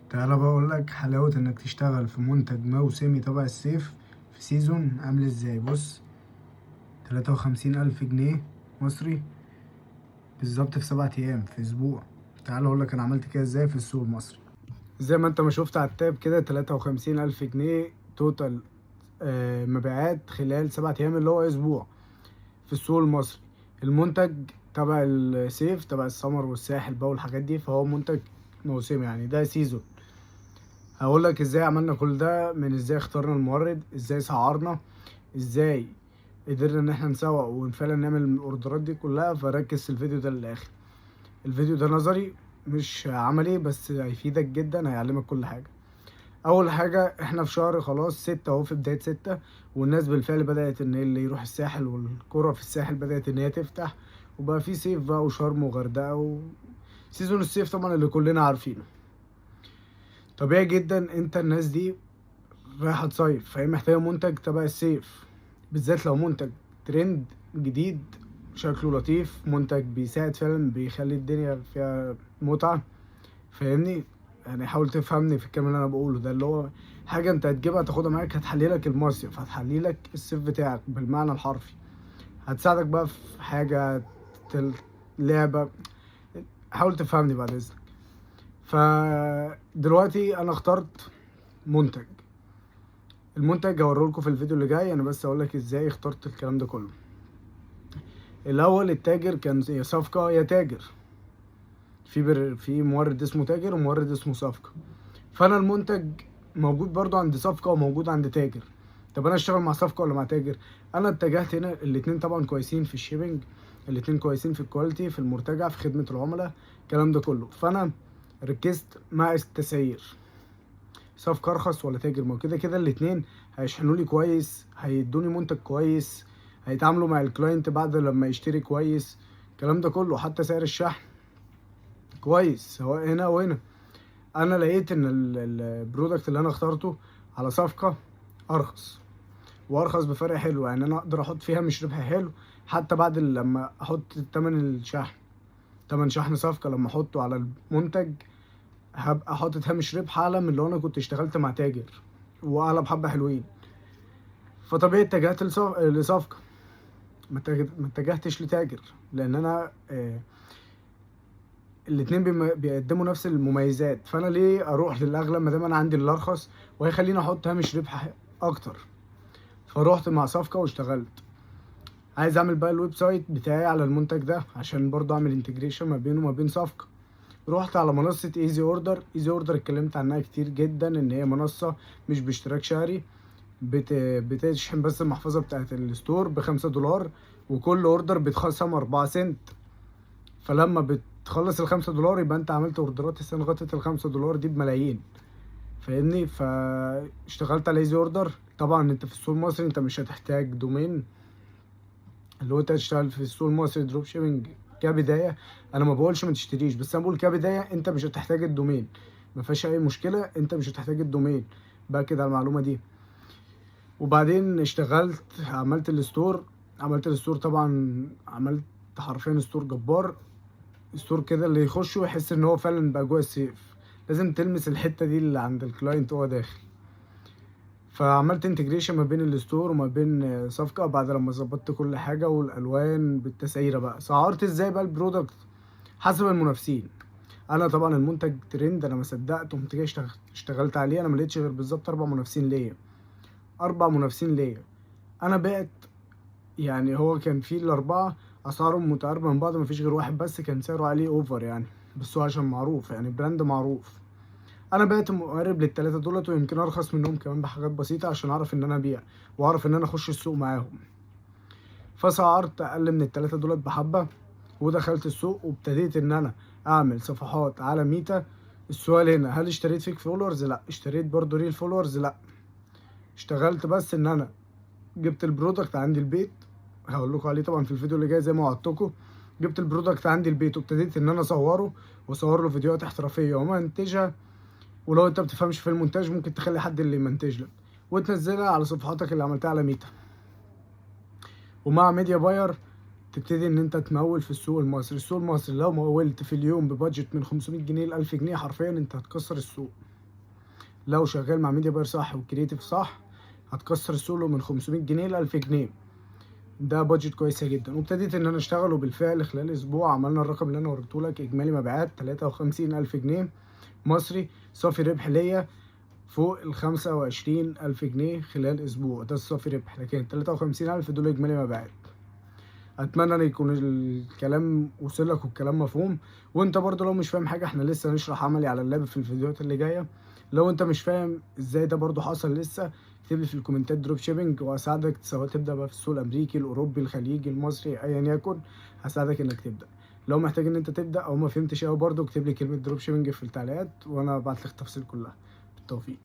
تعالى بقى اقول لك حلاوة انك تشتغل في منتج موسمي تبع الصيف في سيزون عامل ازاي. بص، 53,000 جنيه مصري بالظبط في 7 ايام في اسبوع. تعالى اقول لك انا عملت كده ازاي في السوق المصري. زي ما انت ما شفت على التاب كده، 53,000 جنيه توتال مبيعات خلال 7 ايام اللي هو اسبوع في السوق المصري. المنتج تبع الصيف تبع السمر والساحل بقى والحاجات دي، فهو منتج موسمي يعني ده سيزون. هقول لك ازاي عملنا كل ده، من ازاي اخترنا المورد، ازاي سعرنا، ازاي قدرنا ان احنا نسوق وفعلا نعمل الاوردرات دي كلها. فركز في الفيديو ده للاخر. الفيديو ده نظري مش عملي، بس هيفيدك جدا، هيعلمك كل حاجة. اول حاجة، احنا في شهر خلاص 6 اهو، في بداية 6، والناس بالفعل بدأت ان اللي يروح الساحل، والقرى في الساحل بدأت ان هي تفتح، وبقى في صيف بقى وشرم وغردقة سيزون الصيف طبعا اللي كلنا عارفينه. طبيعي جدا انت الناس دي رايحة تصيف، فهي محتاجة منتج تبع الصيف، بالذات لو منتج ترند جديد شكله لطيف، منتج بيساعد فعلا، بيخلي الدنيا فيها متعة. فاهمني؟ يعني حاول تفهمني في الكلام اللي انا بقوله ده، اللي هو حاجة انت هتجيبها تاخدها معاك، هتحليلك المصيف، هتحليلك الصيف بتاعك بالمعنى الحرفي، هتساعدك بقى في حاجة، تل- لعبة. حاول تفهمني بعد اذنك. فدلوقتي انا اخترت منتج. المنتج هوريهولكوا في الفيديو اللي جاي، انا بس هقولك ازاي اخترت الكلام ده كله. الاول التاجر كان يا صفقة يا تاجر، في مورد اسمه تاجر ومورد اسمه صفقة. فانا المنتج موجود برضو عند صفقة وموجود عند تاجر. طب انا اشتغل مع صفقة ولا مع تاجر؟ انا اتجهت هنا، الاتنين طبعا كويسين في الشيبنج، الاتنين كويسين في الكواليتي، في المرتجع، في خدمة العملاء، الكلام ده كله. فانا ركزت مع التسعير، صفقة ارخص ولا تاجر؟ ما هو كده كده الاتنين هيشحنوا لي كويس، هيدوني منتج كويس، هيتعاملوا مع الكلاينت بعد لما يشتري كويس، الكلام ده كله. حتى سعر الشحن كويس سواء هنا او هنا. انا لقيت ان البرودكت اللي انا اخترته على صفقة ارخص، وارخص بفرق حلو، يعني انا اقدر احط فيها مش ربح حلو. حتى بعد لما احط تمن الشحن، تمن شحن صفقة لما احطه على المنتج، هبقى حاطط هامش ربح اعلى من لو انا كنت اشتغلت مع تاجر، واعلى بحبة حلوين. فطبيعي اتجهت لصفقة، ما اتجهتش لتاجر، لان انا الاتنين بيقدموا نفس المميزات. فانا ليه اروح للاغلى ما دام انا عندي الارخص وهيخليني احط هامش ربح اكتر؟ فروحت مع صفقة واشتغلت. عايز اعمل بقى الويب سايت بتاعي على المنتج ده، عشان برضه اعمل انتجريشن ما بينه وما بين صفقة. رحت على منصة ايزي اوردر. ايزي اوردر اتكلمت عنها كتير جدا، ان هي منصة مش باشتراك شهري، بتشحن بس المحفظة بتاعت الستور ب5 دولار، وكل اوردر بيتخصم 4 سنت. فلما بتخلص ال5 دولار يبقى انت عملت اوردرات السنة غطت ال5 دولار دي بملايين. فاهمني؟ فاشتغلت على ايزي اوردر. طبعا انت في السوق المصري انت مش هتحتاج دومين، اللي هو انت تشتغل في السوق المصري دروب شيبنج كبداية. انا ما بقولش ما تشتريش، بس انا بقول كبداية انت مش هتحتاج الدومين، ما فيهاش اي مشكلة، انت مش هتحتاج الدومين. باكد على المعلومة دي. وبعدين اشتغلت، عملت الستور طبعا، عملت حرفيا ستور جبار. ستور كده اللي يخشه يحس ان هو فعلا بقى جوه السيف، لازم تلمس الحتة دي اللي عند الكلاينت وهو داخل. فعملت انتجريشن ما بين الستور وما بين صفقة بعد لما ظبطت كل حاجة، والالوان بالتسعيرة. بقى سعرت ازاي بقى البرودكت؟ حسب المنافسين. انا طبعا المنتج ترند، انا ما صدقت قمت جاي اشتغلت عليه. انا ما لقيتش غير بالظبط 4 منافسين ليا، 4 منافسين ليا. انا بعت، يعني هو كان في الاربعه اسعارهم متقاربه من بعض، مفيش غير واحد بس كان سعره عليه اوفر يعني، بس هو عشان معروف يعني براند معروف. انا بعت مقارب للتلاتة دولت، ويمكن ارخص منهم كمان بحاجات بسيطه، عشان اعرف ان انا ابيع واعرف ان انا اخش السوق معاهم. فسعرت اقل من التلاتة دولت بحبه، ودخلت السوق وابتديت ان انا اعمل صفحات على ميتا. السؤال هنا، هل اشتريت فيك فولورز؟ لا. اشتريت برضو ريل فولورز؟ لا. اشتغلت بس ان انا جبت البرودكت عندي البيت، هقول لكم عليه طبعا في الفيديو اللي جاي زي ما وعدتكم. جبت البرودكت عندي البيت وابتديت ان انا اصوره، واصور له فيديوهات احترافيه ومنتجها. ولو انت بتفهمش في المونتاج ممكن تخلي حد اللي يمنتج لك، وتنزلها على صفحاتك اللي عملتها على ميتا. ومع ميديا باير تبتدي ان انت تمول في السوق المصري. السوق المصري لو مولت في اليوم ببادجت من 500 جنيه ل 1000 جنيه، حرفيا انت هتكسر السوق. لو شغال مع ميديا باير صح والكرييتيف صح هتكسر السوق من 500 جنيه ل 1000 جنيه. ده بادجت كويسه جدا. وابتديت ان انا اشتغل، وبالفعل خلال اسبوع عملنا الرقم اللي انا وريته لك. اجمالي مبيعات 53,000 جنيه مصري، صافي ربح ليا فوق ال 25,000 جنيه خلال اسبوع. ده الصافي ربح، لكن 53,000 دول اجمالي مبيعات. اتمنى ان يكون الكلام وصل لك والكلام مفهوم. وانت برضو لو مش فاهم حاجه، احنا لسه هنشرح عملي على اللاب في الفيديوهات اللي جايه. لو انت مش فاهم ازاي ده برضو حصل لسه، اكتب لي في الكومنتات دروب شيبنج، واساعدك سواء تبدا بقى في السوق الامريكي، الاوروبي، الخليجي، المصري، ايا يكن هساعدك انك تبدا. لو محتاج ان انت تبدا او ما فهمتش قوي برضو، اكتب لي كلمه دروب شيبنج في التعليقات وانا ابعت لك التفاصيل كلها. بالتوفيق.